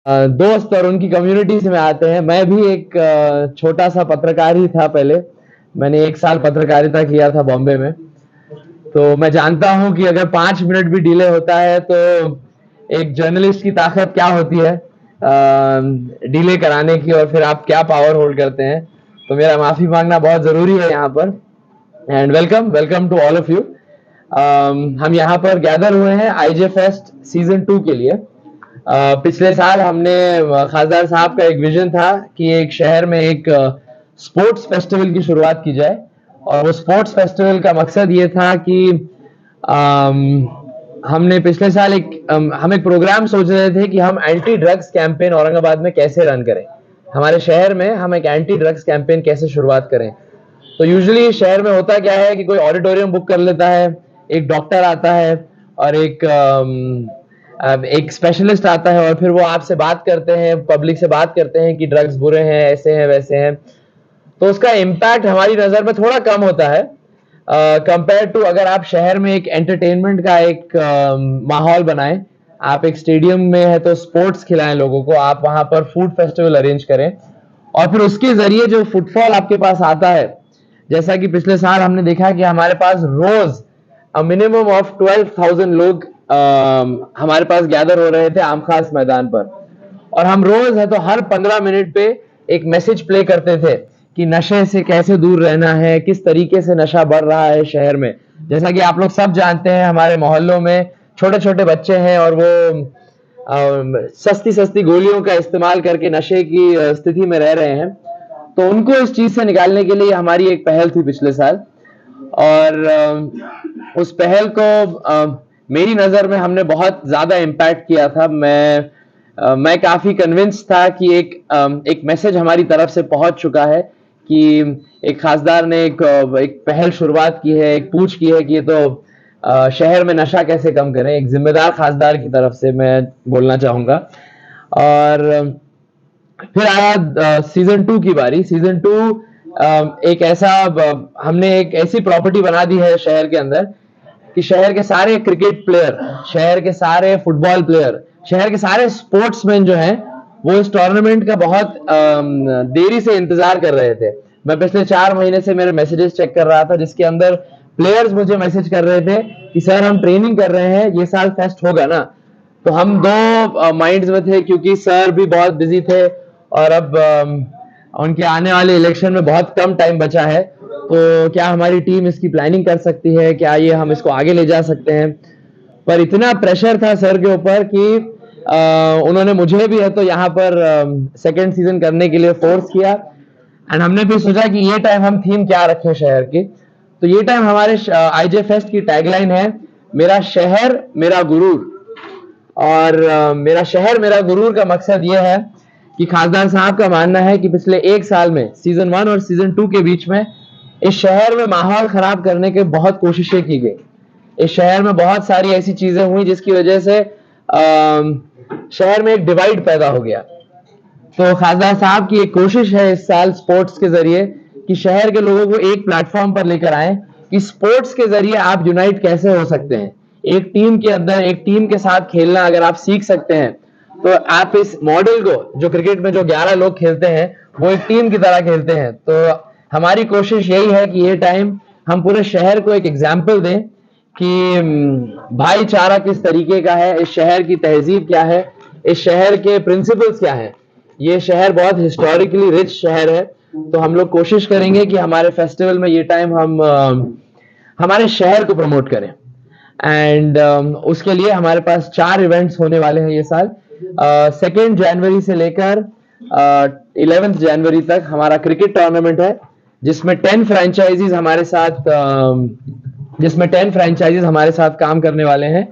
दोस्त और उनकी कम्युनिटीज में आते हैं। मैं भी एक छोटा सा पत्रकार ही था पहले। मैंने 1 साल पत्रकारिता किया था बॉम्बे में। तो मैं जानता हूं कि अगर 5 मिनट भी डिले होता है तो एक जर्नलिस्ट की ताकत क्या होती है डिले कराने की, और फिर आप क्या पावर होल्ड करते हैं। तो मेरा माफी मांगना बहुत जरूरी है यहाँ पर। And welcome welcome to all of you. हम यहाँ पर गैदर हुए हैं आईजे फेस्ट सीजन 2 के लिए। पिछले साल हमने खासदार साहब का एक विजन था कि एक शहर में एक स्पोर्ट्स फेस्टिवल की शुरुआत की जाए, और वो स्पोर्ट्स फेस्टिवल का मकसद ये था कि हमने पिछले साल हम एक प्रोग्राम सोच रहे थे कि हम एंटी ड्रग्स कैंपेन औरंगाबाद में कैसे रन करें। हमारे शहर में हम एक एंटी ड्रग्स कैंपेन कैसे शुरुआत करें। तो यूजुअली शहर में होता क्या है कि कोई ऑडिटोरियम बुक कर लेता है, एक डॉक्टर आता है और एक स्पेशलिस्ट आता है, और फिर वो आपसे बात करते हैं, पब्लिक से बात करते हैं कि ड्रग्स बुरे हैं, ऐसे हैं, वैसे हैं। तो उसका इम्पैक्ट हमारी नज़र में थोड़ा कम होता है कंपेयर टू अगर आप शहर में एक एंटरटेनमेंट का एक माहौल बनाएं। आप एक स्टेडियम में है तो स्पोर्ट्स खिलाएं लोगों को, आप वहां पर फूड फेस्टिवल अरेंज करें, और फिर उसके जरिए जो फुटफॉल आपके पास आता है, जैसा कि पिछले साल हमने देखा कि हमारे पास रोज मिनिमम ऑफ 12,000 लोग हमारे पास गैदर हो रहे थे आम खास मैदान पर। और हम रोज है तो हर 15 मिनट पे एक मैसेज प्ले करते थे कि नशे से कैसे दूर रहना है, किस तरीके से नशा बढ़ रहा है शहर में। जैसा कि आप लोग सब जानते हैं, हमारे मोहल्लों में छोटे छोटे बच्चे हैं और वो सस्ती सस्ती गोलियों का इस्तेमाल करके नशे की स्थिति में रह रहे हैं। तो उनको इस चीज से निकालने के लिए हमारी एक पहल थी पिछले साल, और उस पहल को मेरी नज़र में हमने बहुत ज़्यादा इम्पैक्ट किया था। मैं काफ़ी कन्विंस था कि एक मैसेज हमारी तरफ से पहुंच चुका है कि एक खासदार ने एक पहल शुरुआत की है, एक पूछ की है कि ये तो शहर में नशा कैसे कम करें। एक जिम्मेदार खासदार की तरफ से मैं बोलना चाहूँगा। और फिर आया सीजन 2 की बारी। सीजन 2 एक ऐसा हमने एक ऐसी प्रॉपर्टी बना दी है शहर के अंदर कि शहर के सारे क्रिकेट प्लेयर, शहर के सारे फुटबॉल प्लेयर, शहर के सारे स्पोर्ट्समैन जो हैं वो इस टूर्नामेंट का बहुत देरी से इंतजार कर रहे थे। मैं पिछले 4 महीने से मेरे मैसेजेस चेक कर रहा था, जिसके अंदर प्लेयर्स मुझे मैसेज कर रहे थे कि सर हम ट्रेनिंग कर रहे हैं, ये साल फेस्ट होगा ना। तो हम दो माइंड्स में थे, क्योंकि सर भी बहुत बिजी थे और अब उनके आने वाले इलेक्शन में बहुत कम टाइम बचा है। तो क्या हमारी टीम इसकी प्लानिंग कर सकती है, क्या ये हम इसको आगे ले जा सकते हैं। पर इतना प्रेशर था सर के ऊपर कि उन्होंने मुझे भी है तो यहाँ पर सेकंड सीजन करने के लिए फोर्स किया। एंड हमने फिर सोचा कि ये टाइम हम थीम क्या रखें शहर की। तो ये टाइम हमारे आईजे फेस्ट की टैगलाइन है, मेरा शहर मेरा गुरूर। और मेरा शहर मेरा गुरूर का मकसद ये है कि खासदार साहब का मानना है कि पिछले 1 साल में सीजन 1 और सीजन 2 के बीच में इस शहर में माहौल खराब करने के बहुत कोशिशें की गई। इस शहर में बहुत सारी ऐसी चीजें हुई जिसकी वजह से शहर में एक डिवाइड पैदा हो गया। तो खासदार साहब की एक कोशिश है इस साल स्पोर्ट्स के जरिए कि शहर के लोगों को एक प्लेटफॉर्म पर लेकर आए कि स्पोर्ट्स के जरिए आप यूनाइट कैसे हो सकते हैं। एक टीम के अंदर एक टीम के साथ खेलना अगर आप सीख सकते हैं तो आप इस मॉडल को, जो क्रिकेट में जो 11 लोग खेलते हैं वो एक टीम की तरह खेलते हैं। तो हमारी कोशिश यही है कि ये टाइम हम पूरे शहर को एक एग्जाम्पल दें कि भाईचारा किस तरीके का है, इस शहर की तहजीब क्या है, इस शहर के प्रिंसिपल्स क्या हैं। ये शहर बहुत हिस्टोरिकली रिच शहर है। तो हम लोग कोशिश करेंगे कि हमारे फेस्टिवल में ये टाइम हम हमारे शहर को प्रमोट करें। एंड उसके लिए हमारे पास 4 इवेंट्स होने वाले हैं ये साल। 2 जनवरी से लेकर 11 जनवरी तक हमारा क्रिकेट टूर्नामेंट है, जिसमें 10 फ्रेंचाइजीज हमारे साथ काम करने वाले हैं।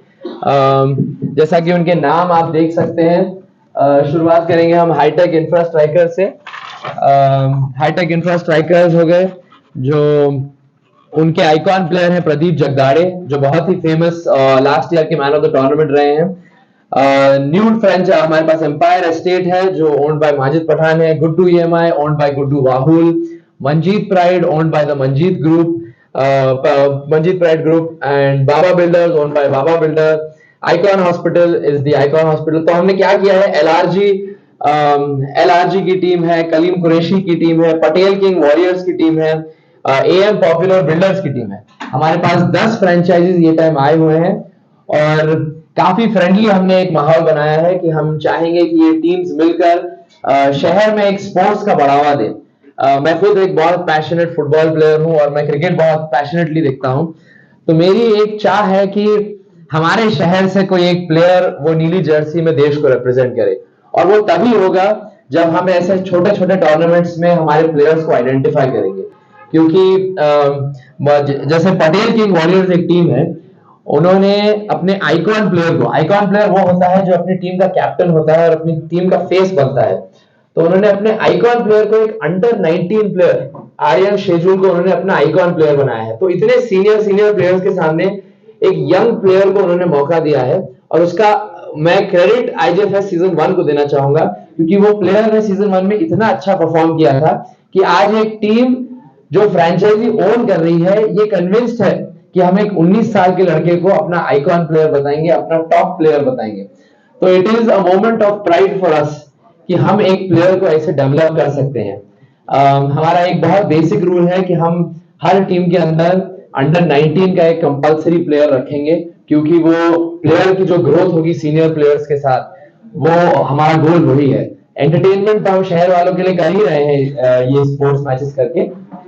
जैसा कि उनके नाम आप देख सकते हैं। शुरुआत करेंगे हम हाईटेक इंफ्रास्ट्राइकर से। हाईटेक इंफ्रास्ट्राइकर्स हो गए, जो उनके आइकॉन प्लेयर हैं प्रदीप जगदाड़े, जो बहुत ही फेमस लास्ट ईयर के मैन ऑफ द टूर्नामेंट रहे हैं। न्यू फ्रेंच हमारे पास एम्पायर एस्टेट है, जो ओन्ड बाय माजिद पठान है। Guddu EMI owned by Guddu Wahul. Manjeet Pride owned by the Manjeet Pride Group and Baba Builders owned by Baba Builder. Icon Hospital is the Icon Hospital. तो हमने क्या किया है, एलआरजी की टीम है, कलीम कुरैशी की टीम है, पटेल किंग वॉरियर्स की टीम है, एएम पॉपुलर बिल्डर्स की टीम है। हमारे पास 10 फ्रेंचाइजीज ये टाइम आए हुए हैं और काफी फ्रेंडली हमने एक माहौल बनाया है कि हम चाहेंगे कि ये टीम्स मिलकर शहर में एक स्पोर्ट्स का बढ़ावा दें। मैं खुद एक बहुत पैशनेट फुटबॉल प्लेयर हूं और मैं क्रिकेट बहुत पैशनेटली देखता हूं। तो मेरी एक चाह है कि हमारे शहर से कोई एक प्लेयर वो नीली जर्सी में देश को रिप्रेजेंट करे, और वो तभी होगा जब हम ऐसे छोटे छोटे टूर्नामेंट्स में हमारे प्लेयर्स को आइडेंटिफाई करेंगे। क्योंकि जैसे पटेल किंग वॉरियर्स एक टीम है, उन्होंने अपने आइकॉन प्लेयर को, आइकॉन प्लेयर वो होता है जो अपनी टीम का कैप्टन होता है और अपनी टीम का फेस बनता है, तो उन्होंने अपने आइकॉन प्लेयर को एक अंडर 19 प्लेयर आर्यन शेजूल को उन्होंने अपना आइकॉन प्लेयर बनाया है। तो इतने सीनियर प्लेयर्स के सामने एक यंग प्लेयर को उन्होंने मौका दिया है, और उसका मैं क्रेडिट आईजेएफएस सीजन 1 को देना चाहूंगा, क्योंकि वो प्लेयर ने सीजन 1 में इतना अच्छा परफॉर्म किया था कि आज एक टीम जो फ्रेंचाइजी ओन कर रही है ये कन्विंस्ड है कि हम एक 19 साल के लड़के को अपना आइकॉन प्लेयर बताएंगे, अपना टॉप प्लेयर बताएंगे। तो it is a moment of pride for us कि हम एक प्लेयर को ऐसे डेवलप कर सकते हैं। हमारा एक बहुत बेसिक रूल है कि हम हर टीम के अंदर अंडर 19 का एक कंपलसरी प्लेयर रखेंगे, क्योंकि वो प्लेयर की जो ग्रोथ होगी सीनियर प्लेयर्स के साथ, वो हमारा गोल वही है। एंटरटेनमेंट तो हम शहर वालों के लिए कर ही रहे हैं ये स्पोर्ट्स मैचेस करके,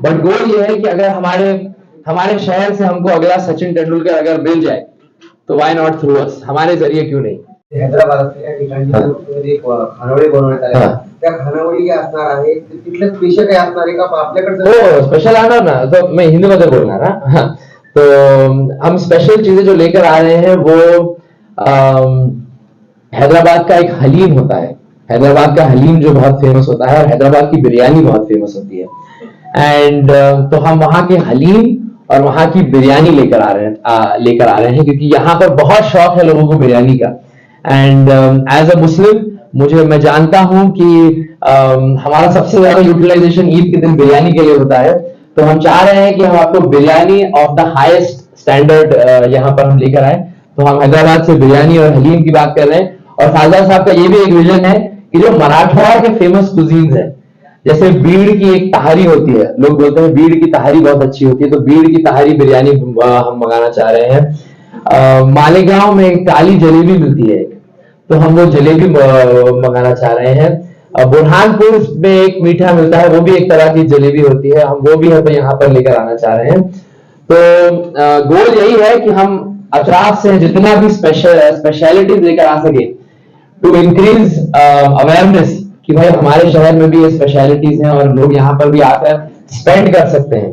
बट गोल ये है कि अगर हमारे शहर से हमको अगला सचिन तेंदुलकर अगर मिल जाए तो व्हाई नॉट थ्रू अस, हमारे जरिए क्यों नहीं। हैदराबाद या ठिकाणी खानावळी बनवण्यात आले, त्या खानावळी ज्या असणार आहे तिथलं स्पेशल काही असणार आहे का आपल्याकडे? हो स्पेशल आना ना, तो मैं हिंदी में बोलना ना। तो हम स्पेशल चीजें जो लेकर आ रहे हैं वो हैदराबाद का एक हलीम होता है, हैदराबाद का हलीम जो बहुत फेमस होता है, और हैदराबाद की बिरयानी बहुत फेमस होती है। एंड तो हम वहां के हलीम और वहां की बिरयानी लेकर आ रहे हैं क्योंकि यहाँ पर बहुत शौक है लोगों को बिरयानी का। एंड एज अ मुस्लिम मैं जानता हूं कि हमारा सबसे ज्यादा यूटिलाइजेशन ईद के दिन बिरयानी के लिए होता है, तो हम चाह रहे हैं कि हम आपको biryani of the highest standard यहाँ पर हम लेकर आए। तो हम हैदराबाद से बिरयानी और हलीम की बात कर रहे हैं, और खासदार साहब का ये भी एक विजन है कि जो मराठवाड़ा के फेमस कुजीन्स है, जैसे बीड़ की एक तहारी होती है, लोग बोलते हैं बीड़ की तहारी बहुत अच्छी होती है, तो बीड़ की तहारी बिरयानी हम मंगाना चाह रहे हैं। मालेगांव में एक काली जलेबी मिलती है, तो हम वो जलेबी मंगाना चाह रहे हैं। बुरहानपुर में एक मीठा मिलता है, वो भी एक तरह की जलेबी होती है, हम वो भी हमें यहाँ पर लेकर आना चाह रहे हैं। तो गोल यही है कि हम अतराफ से जितना भी स्पेशलिटीज लेकर आ सके टू इंक्रीज अवेयरनेस कि भाई हमारे शहर में भी ये स्पेशलिटीज हैं और लोग यहाँ पर भी आकर स्पेंड कर सकते हैं।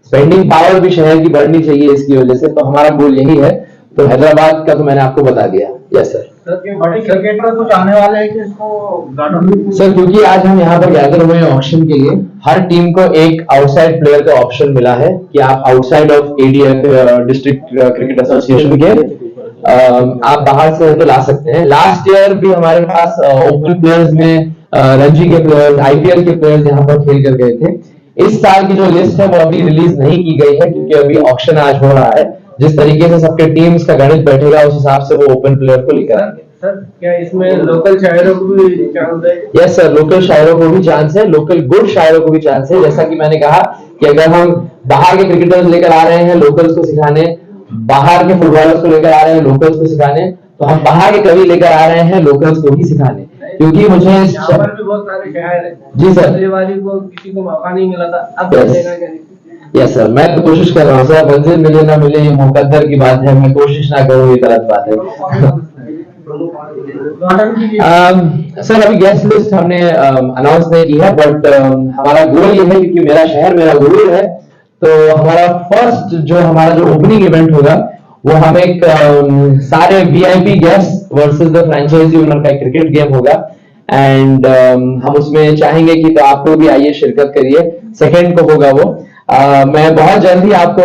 स्पेंडिंग पावर भी शहर की बढ़नी चाहिए इसकी वजह से, तो हमारा गोल यही है। तो हैदराबाद का तो मैंने आपको बता दिया। Yes sir. क्रिकेटर कुछ आने वाले हैं कि इसको सर, क्योंकि आज हम यहाँ पर गैदर हुए हैं ऑक्शन के लिए, हर टीम को एक आउटसाइड प्लेयर का ऑप्शन मिला है कि आप outside of ADF district cricket association के आप बाहर से तो ला सकते हैं। लास्ट ईयर भी हमारे पास ओपन प्लेयर्स में रणजी के प्लेयर्स, आईपीएल के प्लेयर्स यहाँ पर खेल कर गए थे। इस साल की जो लिस्ट है वो अभी रिलीज नहीं की गई है, क्योंकि अभी ऑक्शन आज हो रहा है। जिस तरीके से सबके टीम्स का गणित बैठेगा उस हिसाब से वो ओपन प्लेयर को लेकर आएंगे। सर, क्या इसमें लोकल शायरों को भी चांस है? यस सर, लोकल शायरों को भी चांस है, लोकल गुड शायरों को भी चांस है। जैसा कि मैंने कहा कि अगर हम बाहर के क्रिकेटर्स लेकर आ रहे हैं लोकल्स को सिखाने, बाहर के फुटबॉलर्स को लेकर आ रहे हैं लोकल्स को सिखाने, तो हम बाहर के कवि लेकर आ रहे हैं लोकल्स को भी सिखाने। क्योंकि मुझे यहाँ पर भी बहुत सारे शायर हैं। जी सर, पिछली बारी को किसी को मौका नहीं मिला था, अब मिलेगा क्या? यस सर, मैं तो कोशिश कर रहा हूँ सर, मंजिल मिले ना मिले ये मुकद्दर की बात है, मैं कोशिश ना करूँ ये गलत बात है। सर अभी गेस्ट लिस्ट हमने अनाउंस नहीं की है, बट हमारा गोल ये है, क्योंकि मेरा शहर मेरा गुरूर है, तो हमारा फर्स्ट जो हमारा जो ओपनिंग इवेंट होगा वो हम एक सारे VIP guest versus the franchise owner का क्रिकेट गेम होगा। एंड हम उसमें चाहेंगे कि तो आप लोग भी आइए शिरकत करिए। सेकेंड को होगा वो मैं बहुत जल्द ही आपको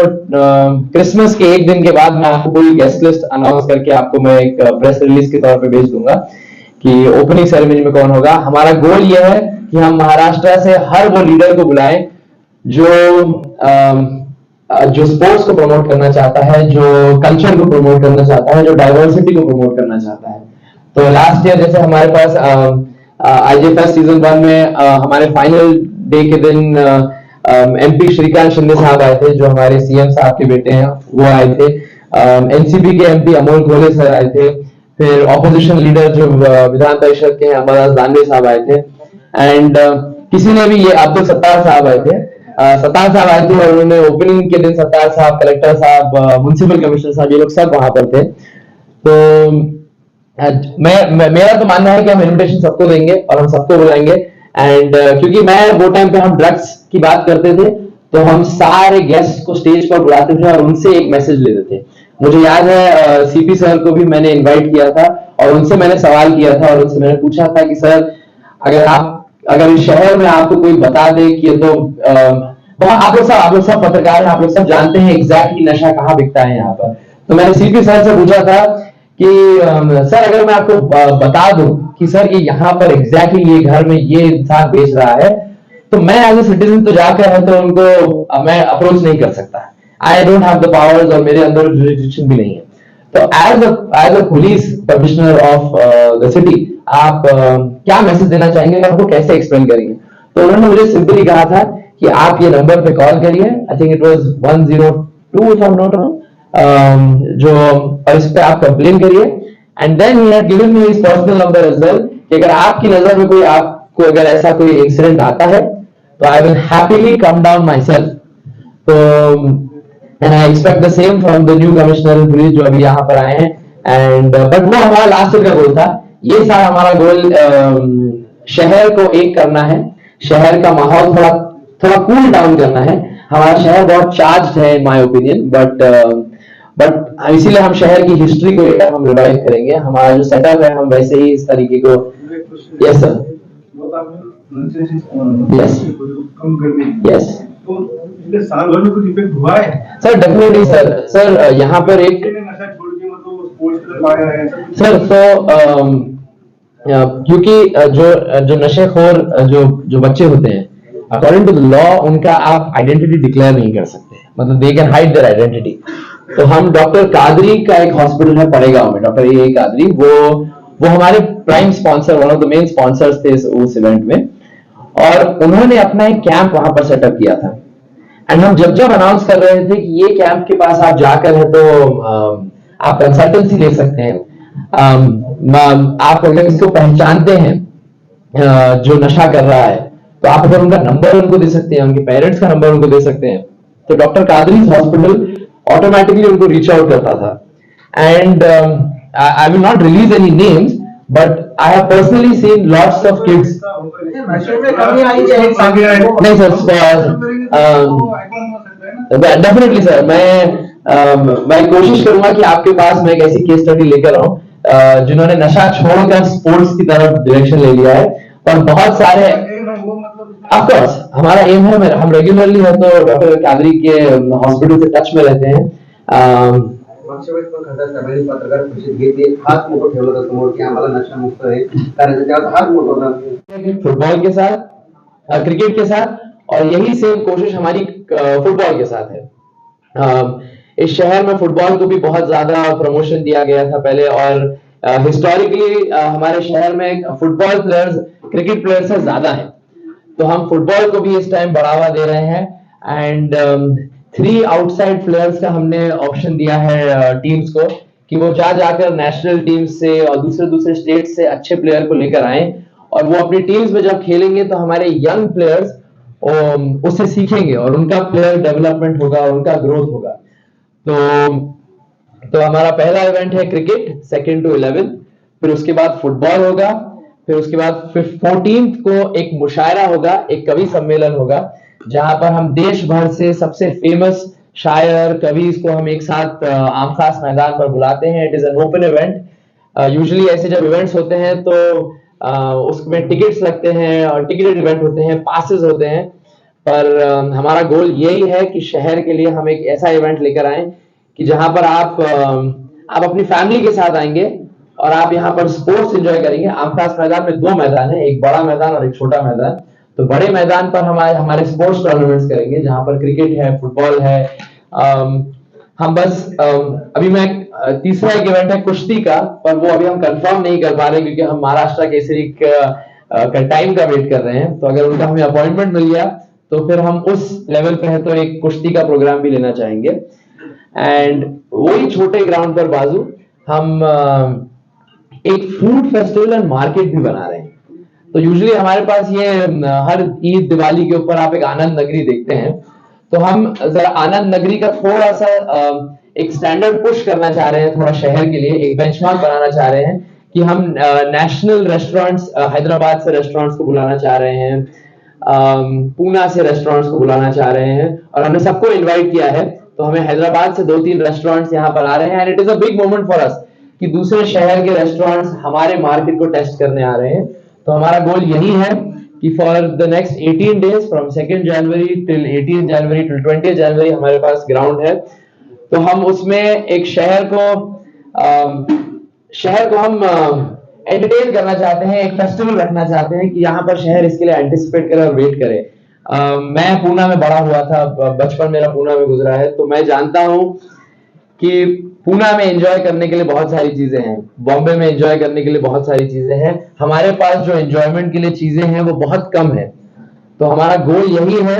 क्रिसमस के एक दिन के बाद मैं आपको पूरी गेस्ट लिस्ट अनाउंस करके आपको मैं एक प्रेस रिलीज के तौर पे भेज दूंगा कि ओपनिंग सेरेमनी में कौन होगा। हमारा गोल ये है कि हम महाराष्ट्र से हर वो लीडर को बुलाएं जो जो स्पोर्ट्स को प्रमोट करना चाहता है, जो कल्चर को प्रमोट करना चाहता है, जो डाइवर्सिटी को प्रमोट करना चाहता है। तो लास्ट ईयर जैसे हमारे पास आईजेएफएस सीजन 1 में हमारे फाइनल डे के दिन एमपी श्रीकांत शिंदे साहब आए थे, जो हमारे सीएम साहब के बेटे हैं, वो आए थे। एनसीपी के एमपी अमोल गोले सर आए थे। फिर ऑपोजिशन लीडर जो विधान परिषद के अमरदास दानवे साहब आए थे। एंड किसी ने भी, ये अब्दुल सत्तार साहब आए थे, सत्तार साहब आए थे और उन्होंने ओपनिंग के दिन सत्तार साहब, कलेक्टर साहब, म्युनिसिपल कमिश्नर साहब, ये लोग सब वहां पर थे। तो मेरा तो मानना है कि हम इनविटेशन सबको देंगे और हम सबको बुलाएंगे। एंड क्योंकि मैं वो टाइम पे हम ड्रग्स की बात करते थे, तो हम सारे गेस्ट को स्टेज पर बुलाते थे और उनसे एक मैसेज लेते थे। मुझे याद है सीपी सर को भी मैंने इनवाइट किया था और उनसे मैंने सवाल किया था और उनसे मैंने पूछा था कि सर, अगर इस शहर में आपको कोई बता दे कि ये तो आप लोग सब पत्रकार हैं, आप लोग सब जानते हैं एग्जैक्टली नशा कहाँ बिकता है यहाँ पर। तो मैंने सीपी सर से पूछा था कि सर, अगर मैं आपको बता दूं कि सर ये यहाँ पर एग्जैक्टली ये घर में ये इंसान बेच रहा है, तो मैं एज ए सिटीजन तो जाकर है तो उनको मैं अप्रोच नहीं कर सकता। I don't have the powers और मेरे अंदर जुरिडिक्शन भी नहीं है। तो as a police commissioner of the city, आप क्या मैसेज देना चाहेंगे, आपको कैसे एक्सप्लेन करेंगे? तो उन्होंने मुझे सिंपली कहा था कि आप ये नंबर पे कॉल करिए, I think it was 102 if I am not wrong, जो, और इस पे आप कंप्लेन करिए। And then he had given me his personal number as well, कि अगर आपकी नजर में कोई, आपको अगर ऐसा कोई इंसिडेंट आता है, तो I will happily come down myself. तो and I expect the same from the new commissioner police जो अभी यहाँ पर आए हैं। एंड बट वो हमारा लास्ट ईयर का गोल था। ये सारा हमारा गोल शहर को एक करना है, शहर का माहौल थोड़ा कूल डाउन करना है। हमारा शहर बहुत चार्ज्ड है इन माय ओपिनियन, बट इसीलिए हम शहर की हिस्ट्री को हम रिवाइव करेंगे। हमारा जो सेटअप है, हम वैसे ही इस तरीके को। यस सर, यस यस तो पिछले साल भर में कुछ इफेक्ट हुआ है सर? डेफिनेटली सर यहाँ पर एक नशा छोड़ के मतलब स्पोर्ट्स की तरफ आया है सर। तो क्योंकि जो नशेखोर जो बच्चे होते हैं, अकॉर्डिंग टू द लॉ, उनका आप आइडेंटिटी डिक्लेयर नहीं कर सकते, मतलब they can hide their identity. तो हम डॉक्टर कादरी का एक हॉस्पिटल है पड़ेगांव में, डॉक्टर ए कादरी, वो हमारे prime sponsor, one of the main sponsors थे उस इवेंट में, और उन्होंने अपना एक कैंप वहां पर सेटअप किया था। एंड हम जब अनाउंस कर रहे थे कि ये कैंप के पास आप जाकर है तो आप कंसल्टेंसी ले सकते हैं। आप अगर किसी को पहचानते हैं जो नशा कर रहा है, तो आप अगर उनका नंबर उनको दे सकते हैं, उनके पेरेंट्स का नंबर उनको दे सकते हैं, तो डॉक्टर कादरी हॉस्पिटल ऑटोमेटिकली उनको रीच आउट करता था। And I will not release any names, but I have personally scene lots of kids. नहीं सर, डेफिनेटली सर, मैं कोशिश करूंगा कि आपके पास मैं एक ऐसी केस स्टडी लेकर आऊं जिन्होंने नशा छोड़कर स्पोर्ट्स की तरफ डायरेक्शन ले लिया है। और बहुत सारे, ऑफ कोर्स हमारा एम है, हम रेगुलरली है तो डॉक्टर कादरी के हॉस्पिटल से टच में रहते हैं। मागच्या वेळेस पण खरं सगळ्यांनी पत्रकार परिषद घेतली, हात मोठं ठेवलं होतं समोर की आम्हाला नशा मुक्त आहे, कारण त्याच्यावर हात मोठं होता फुटबॉल के साथ, क्रिकेट के साथ, और यही सेम कोशिश हमारी फुटबॉल के साथ है। इस शहर में फुटबॉल को भी बहुत ज्यादा प्रमोशन दिया गया था पहले, और हिस्टोरिकली हमारे शहर में फुटबॉल प्लेयर्स क्रिकेट प्लेयर्स से ज्यादा है, तो हम फुटबॉल को भी इस टाइम बढ़ावा दे रहे हैं। एंड 3 आउटसाइड प्लेयर्स का हमने ऑप्शन दिया है टीम्स को, कि वो जाकर नेशनल टीम से और दूसरे स्टेट से अच्छे प्लेयर को लेकर आए, और वो अपनी टीम्स में जब खेलेंगे तो हमारे यंग प्लेयर्स उससे सीखेंगे और उनका प्लेयर डेवलपमेंट होगा, उनका ग्रोथ होगा। तो हमारा पहला इवेंट है क्रिकेट, 2nd to 11th, फिर उसके बाद फुटबॉल होगा, फिर उसके बाद 14th को एक मुशायरा होगा, एक कवि सम्मेलन होगा, जहां पर हम देश भर से सबसे फेमस शायर कवि को हम एक साथ आमखास मैदान पर बुलाते हैं। It is an open event. Usually ऐसे जब इवेंट्स होते हैं तो उसमें टिकट्स लगते हैं और टिकटेड इवेंट होते हैं, पासेस होते हैं, पर हमारा गोल यही है कि शहर के लिए हम एक ऐसा इवेंट लेकर आए कि जहां पर आप अपनी फैमिली के साथ आएंगे और आप यहाँ पर स्पोर्ट्स एंजॉय करेंगे। आमखास मैदान में 2 मैदान है, एक बड़ा मैदान और एक छोटा मैदान। तो बड़े मैदान पर हमारे स्पोर्ट्स टूर्नामेंट्स करेंगे, जहां पर क्रिकेट है, फुटबॉल है, हम बस अभी मैं तीसरा एक इवेंट है कुश्ती का, पर वो अभी हम कंफर्म नहीं कर पा रहे क्योंकि हम महाराष्ट्र केसरी का टाइम का वेट कर रहे हैं। तो अगर उनका हमें अपॉइंटमेंट मिल गया तो फिर हम उस लेवल पे है तो एक कुश्ती का प्रोग्राम भी लेना चाहेंगे। एंड वही छोटे ग्राउंड पर बाजू हम एक फूड फेस्टिवल एंड मार्केट भी बना रहे हैं। तो यूजुअली हमारे पास ये हर ईद दिवाली के ऊपर आप एक आनंद नगरी देखते हैं, तो हम जरा आनंद नगरी का थोड़ा सा एक स्टैंडर्ड पुश करना चाह रहे हैं, थोड़ा शहर के लिए एक बेंचमार्क बनाना चाह रहे हैं कि हम नेशनल रेस्टोरेंट्स हैदराबाद से रेस्टोरेंट्स को बुलाना चाह रहे हैं, पूना से रेस्टोरेंट्स को बुलाना चाह रहे हैं, और हमने सबको इनवाइट किया है। तो हमें हैदराबाद से 2-3 रेस्टोरेंट्स यहाँ पर आ रहे हैं and it is a big moment for us कि दूसरे शहर के रेस्टोरेंट्स हमारे मार्केट को टेस्ट करने आ रहे हैं। तो हमारा गोल यही है कि for the next 18 days from 2 January till 18 January till 20 जनवरी हमारे पास ग्राउंड है। तो हम उसमें एक शहर को हम एंटरटेन करना चाहते हैं, एक फेस्टिवल रखना चाहते हैं कि यहाँ पर शहर इसके लिए एंटिसिपेट करे और वेट करे। मैं पूना में बड़ा हुआ था, बचपन मेरा पूना में गुजरा है, तो मैं जानता हूँ कि पूना में एंजॉय करने के लिए बहुत सारी चीजें हैं, बॉम्बे में एंजॉय करने के लिए बहुत सारी चीजें हैं, हमारे पास जो एंजॉयमेंट के लिए चीजें हैं वो बहुत कम है। तो हमारा गोल यही है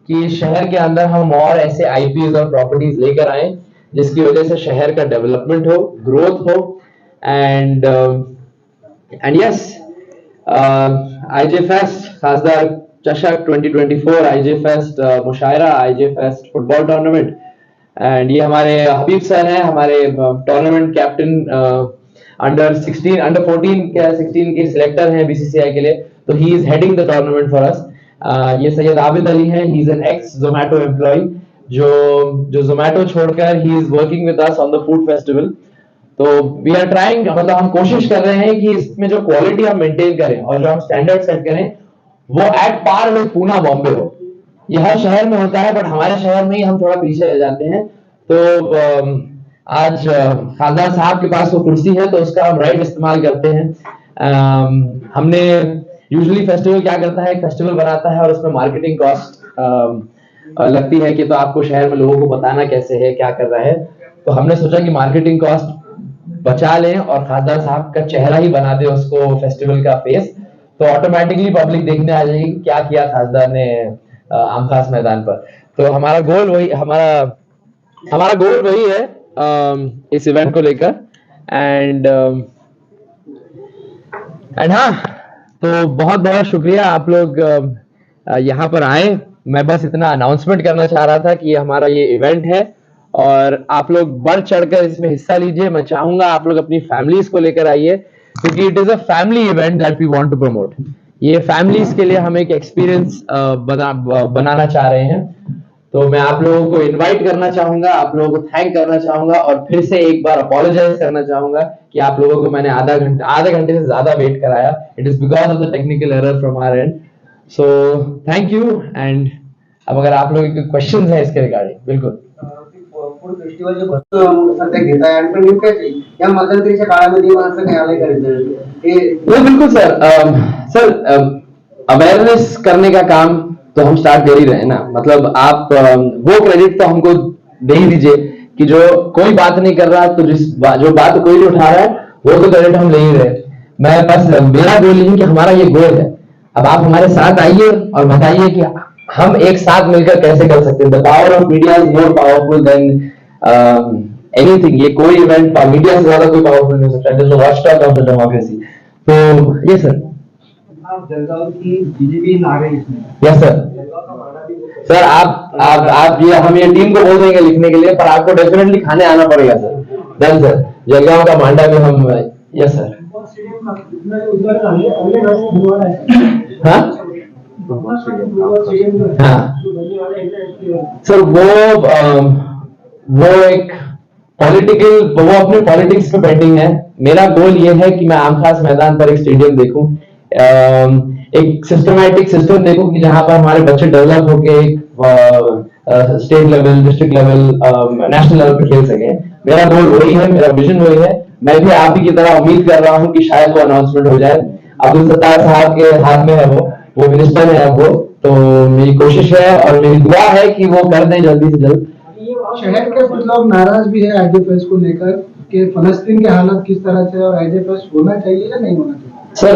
कि शहर के अंदर हम और ऐसे आईपीज और प्रॉपर्टीज लेकर आए जिसकी वजह से शहर का डेवलपमेंट हो, ग्रोथ हो। एंड यस, आईजे फेस्ट, खासदार चषक 2024, आईजे फेस्ट मुशायरा, IJ fest football tournament, and ये हमारे हबीब सर हैं, हमारे टूर्नामेंट कैप्टन, अंडर 14 क्या 16 के सिलेक्टर हैं बीसीसीआई के लिए। तो he is heading the tournament for us. ये सैयद आबिद अली हैं, he is an ex Zomato employee जो जोमैटो छोड़कर he is working with us on the food festival. तो वी आर ट्राइंग, मतलब हम कोशिश कर रहे हैं कि इसमें जो क्वालिटी हम मेंटेन करें और जो हम स्टैंडर्ड सेट करें वो एट पार में पूना बॉम्बे हो। ये हर शहर में होता है बट हमारे शहर में ही हम थोड़ा पीछे रह जाते हैं। तो आज खासदार साहब के पास वो कुर्सी है तो उसका हम राइट इस्तेमाल करते हैं। हमने यूजुअली फेस्टिवल क्या करता है, फेस्टिवल बनाता है और उसमें मार्केटिंग कॉस्ट लगती है कि तो आपको शहर में लोगों को बताना कैसे है, क्या कर रहा है। तो हमने सोचा कि मार्केटिंग कॉस्ट बचा लें और खासदार साहब का चेहरा ही बना दे उसको फेस्टिवल का फेस, तो ऑटोमेटिकली पब्लिक देखने आ जाएगी क्या किया खासदार ने आमखास मैदान पर। तो हमारा गोल वही है इस इवेंट को लेकर। एंड हाँ, तो बहुत बहुत शुक्रिया आप लोग यहाँ पर आए। मैं बस इतना अनाउंसमेंट करना चाह रहा था कि हमारा ये इवेंट है और आप लोग बढ़ चढ़कर इसमें हिस्सा लीजिए। मैं चाहूंगा आप लोग अपनी फैमिलीज को लेकर आइए क्योंकि it is a family event that we want to promote. ये फैमिलीज के लिए हम एक एक्सपीरियंस बनाना चाह रहे हैं। तो मैं आप लोगों को इनवाइट करना चाहूंगा, आप लोगों को थैंक करना चाहूंगा और फिर से एक बार अपोलोजाइज करना चाहूंगा कि आप लोगों को मैंने आधे घंटे से ज्यादा वेट कराया। It is because of the technical error from our and. So thank you. And अब अगर आप लोगों के क्वेश्चन है इसके रिगार्डिंग, बिल्कुल। फूड फेस्टिवल जो सध्या घेत आहे आणि पण नेमकं या मध्यंतरीच्या काळामध्ये असं काय आलंय का? बिल्कुल सर, अवेयरनेस करने का काम तो हम स्टार्ट कर ही रहे हैं ना। मतलब आप वो क्रेडिट तो हमको दे ही दीजिए कि जो कोई बात नहीं कर रहा तो जो बात कोई नहीं उठा रहा है वो तो क्रेडिट हम ले ही रहे। मैं बस मेरा गोल ये है कि हमारा ये गोल है। अब आप हमारे साथ आइए और बताइए कि हम एक साथ मिलकर कैसे कर सकते हैं। The power of media is more powerful than anything. ये कोई इवेंट मीडिया से ज्यादा कोई पावरफुल नहीं हो सकता। It is the watchdog of the democracy. तो ये सर जलगांव की बीजेपी आ रही है। यस सर, आप ये हम ये टीम को बोल देंगे लिखने के लिए, पर आपको डेफिनेटली खाने आना पड़ेगा सर। डन सर, जलगांव का मांडा में हम। Yes sir. हाँ सर, वो एक पॉलिटिकल, वो अपने पॉलिटिक्स पे पेंडिंग है। मेरा गोल ये है कि मैं आमखास मैदान पर एक स्टेडियम देखूं, एक सिस्टमैटिक सिस्टम देखूं कि जहां पर हमारे बच्चे डेवलप होके state level, district level, national level पे खेल सके। मेरा गोल वही है, मेरा विजन वही है। मैं भी आप ही की तरह उम्मीद कर रहा हूं कि शायद वो अनाउंसमेंट हो जाए। अब्दुल सत्तार साहब के हाथ में है, वो मिनिस्टर है अब वो। तो मेरी कोशिश है और मेरी दुआ है कि वो कर दें जल्दी से जल्द। शहर के कुछ लोग नाराज भी है आईजेएफएस को लेकर कि फलस्तीन की हालत किस तरह से और आईजेएफएस होना चाहिए या नहीं होना चाहिए। सर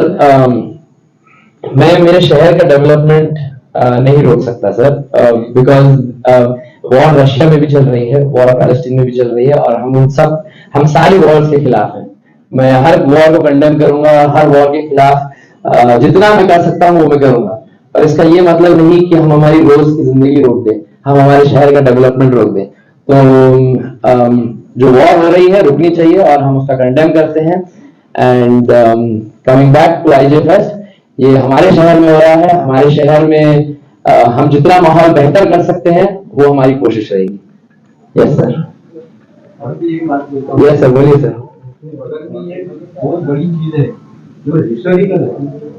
मैं मेरे शहर का डेवलपमेंट नहीं रोक सकता सर, बिकॉज वॉर रशिया में भी चल रही है, वॉर पैलेस्टीन में भी चल रही है, और हम सारी वॉर्स के खिलाफ हैं। मैं हर वॉर को कंडेम करूंगा, हर वॉर के खिलाफ जितना मैं कर सकता हूँ वो मैं करूंगा। पर इसका ये मतलब नहीं कि हम हमारी रोज की जिंदगी रोक दें, हम हमारे शहर का डेवलपमेंट रोक दें। तो जो वॉर हो रही है रुकनी चाहिए और हम उसका कंडेम करते हैं। And coming back to IJ fest, ये हमारे शहर में हो रहा है। हमारे शहर में हम जितना माहौल बेहतर कर सकते हैं वो हमारी कोशिश रहेगी। यस सर, यस सर, बोलिए सर। बहुत बड़ी चीज है जो हिस्टोरिकल है।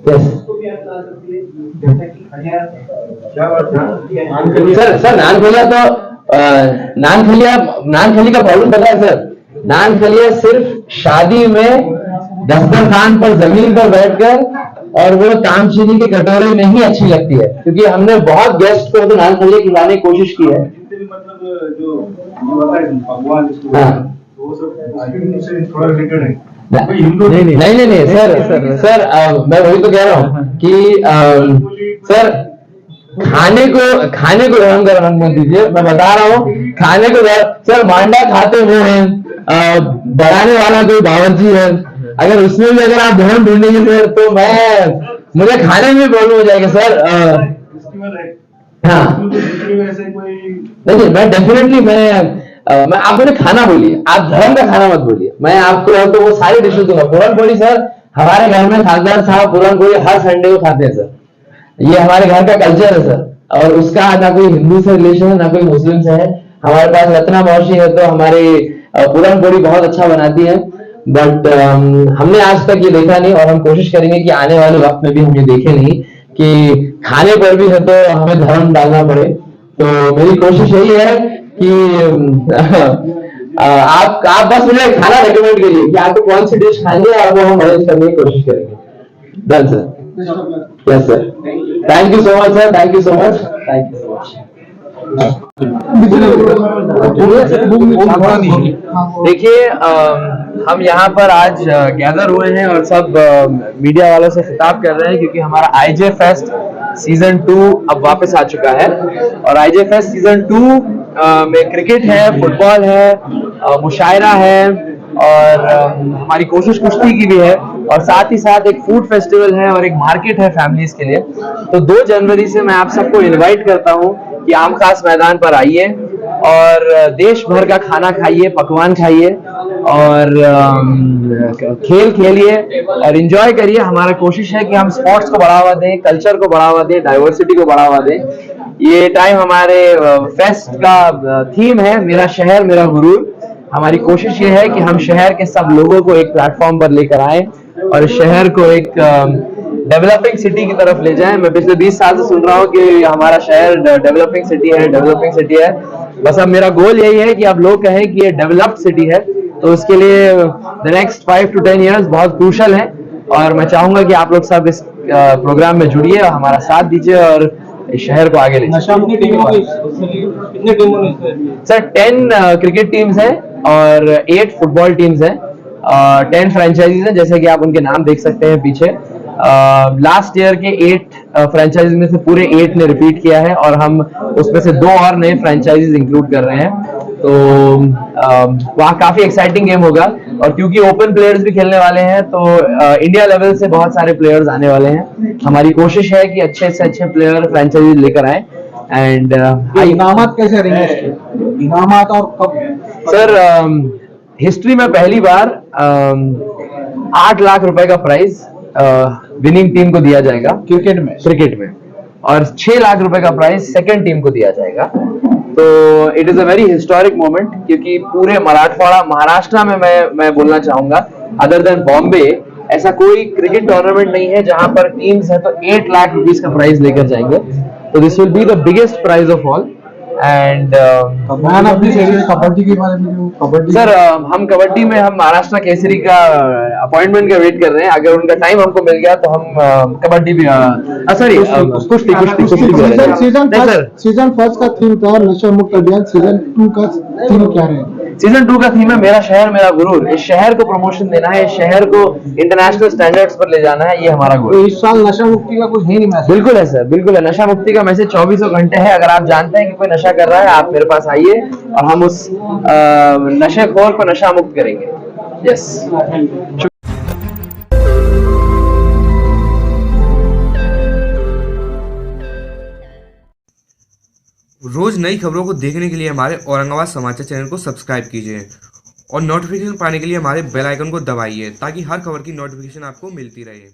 यस सर, नानखलिया का प्रॉब्लम पता है सर? नानखलिया सिर्फ शादी में दस्तरखान पर जमीन पर बैठकर और वो तामचीनी के कटोरे में ही अच्छी लगती है, क्योंकि हमने बहुत गेस्ट को तो नानखलिया खिलाने की कोशिश की है। मतलब जो भगवान वो सब थोड़ा रिलेटेड है। नहीं सर, मैं वही तो कह रहा हूँ कि सर खाने को धर्म का रंग मत दीजिए। मैं बता रहा हूँ खाने को सर मांडा खाते हुए हैं, बढ़ाने वाला कोई बावर्ची है, अगर उसमें भी अगर आप धर्म ढूंढेंगे सर तो मुझे खाने में प्रॉब्लम हो जाएगा सर। हाँ नहीं, मैं डेफिनेटली मैं आप मुझे खाना बोलिए, आप धर्म का खाना मत बोलिए। मैं आपको तो वो सारी डिशेज दूंगा। पूरन पोली सर, हमारे घर में खासदार साहब पूरन पोली हर संडे को खाते हैं सर। ये हमारे घर का कल्चर है सर, और उसका ना कोई हिंदू से रिलेशन है ना कोई मुस्लिम से है। हमारे पास रत्ना मौसी है तो हमारे पूरन पोली बहुत अच्छा बनाती है, बट हमने आज तक ये देखा नहीं, और हम कोशिश करेंगे कि आने वाले वक्त में भी हम ये देखें नहीं कि खाने पर भी है तो हमें धर्म डालना पड़े। तो मेरी कोशिश यही है कि आप बस मुझे खाना रेकमेंड करिए कि आपको कौन सी डिश खानी है और वो हम अरेंज करने की कोशिश करेंगे। Done sir. Yes sir, thank you so much sir, thank you so much, thank you so much. देखिए, हम यहाँ पर आज गैदर हुए हैं और सब मीडिया वालों से खिताब कर रहे हैं, क्योंकि हमारा आईजे फेस्ट सीजन 2 अब वापस आ चुका है। और आईजे फेस्ट सीजन 2 में क्रिकेट है, फुटबॉल है, मुशायरा है, और हमारी कोशिश कुश्ती की भी है, और साथ ही साथ एक फूड फेस्टिवल है और एक मार्केट है फैमिलीज के लिए। तो 2 जनवरी से मैं आप सबको इनवाइट करता हूँ कि आम खास मैदान पर आइए और देश भर का खाना खाइए, पकवान खाइए और खेल खेलिए और एंजॉय करिए। हमारा कोशिश है कि हम स्पोर्ट्स को बढ़ावा दें, कल्चर को बढ़ावा दें, डाइवर्सिटी को बढ़ावा दें। ये टाइम हमारे फेस्ट का थीम है, मेरा शहर मेरा गुरूर। हमारी कोशिश ये है कि हम शहर के सब लोगों को एक प्लेटफॉर्म पर लेकर आए और शहर को एक डेवलपिंग सिटी की तरफ ले जाएं। मैं पिछले 20 साल से सुन रहा हूँ कि हमारा शहर डेवलपिंग सिटी है, डेवलपिंग सिटी है। बस अब मेरा गोल यही है कि अब लोग कहें कि ये डेवलप्ड सिटी है, तो उसके लिए द नेक्स्ट 5 to 10 years बहुत क्रूशल है। और मैं चाहूंगा कि आप लोग सब इस प्रोग्राम में जुड़िए और हमारा साथ दीजिए और इस शहर को आगे ले जाइए। सर 10 क्रिकेट टीम्स हैं और 8 फुटबॉल टीम्स हैं, 10 फ्रेंचाइजीज हैं, जैसे कि आप उनके नाम देख सकते हैं पीछे। लास्ट ईयर के 8 फ्रेंचाइजीज में से पूरे 8 ने रिपीट किया है, और हम उसमें से 2 और नए फ्रेंचाइजीज इंक्लूड कर रहे हैं। तो वहाँ काफी एक्साइटिंग गेम होगा, और क्योंकि ओपन प्लेयर्स भी खेलने वाले हैं तो इंडिया लेवल से बहुत सारे प्लेयर्स आने वाले हैं। हमारी कोशिश है कि अच्छे से अच्छे प्लेयर फ्रेंचाइजीज लेकर आए। एंड इनामात कैसे रहेंगे? इनामात और कब? सर हिस्ट्री में पहली बार 8 लाख रुपए का प्राइज विनिंग टीम को दिया जाएगा क्रिकेट में, और 6 लाख रुपए का प्राइज सेकंड टीम को दिया जाएगा। तो it is a very historic moment, क्योंकि पूरे मराठवाड़ा महाराष्ट्र में मैं बोलना चाहूंगा, अदर देन बॉम्बे, ऐसा कोई क्रिकेट टूर्नामेंट नहीं है जहां पर टीम्स है तो 8 लाख रुपीस का प्राइज लेकर जाएंगे। तो this will be the biggest prize of all. And man अपनी सीरीज कबड्डी के बारे में, जो कबड्डी सर हम कबड्डी में हम महाराष्ट्र केसरी का अपॉइंटमेंट का वेट कर रहे हैं। अगर उनका टाइम हमको मिल गया तो हम कबड्डी भी सॉरी कुश्ती सीजन फर्स्ट का थीम था नशा मुक्त अभियान, सीजन 2 का थीम क्या है? सीजन 2 का थीम है मेरा शहर मेरा गुरूर। इस शहर को प्रमोशन देना है, इस शहर को इंटरनेशनल स्टैंडर्ड्स पर ले जाना है, ये हमारा गोल है। इस साल नशा मुक्ति का कुछ है नहीं मैसेज? बिल्कुल है सर, बिल्कुल है। नशा मुक्ति का मैसेज 24 घंटे है। अगर आप जानते हैं कि कोई नशा कर रहा है, आप मेरे पास आइए और हम उस नशेखोर को नशा मुक्त करेंगे। यस। रोज नई खबरों को देखने के लिए हमारे औरंगाबाद समाचार चैनल को सब्सक्राइब कीजिए और नोटिफिकेशन पाने के लिए हमारे बेल आइकन को दबाइए ताकि हर खबर की नोटिफिकेशन आपको मिलती रहे।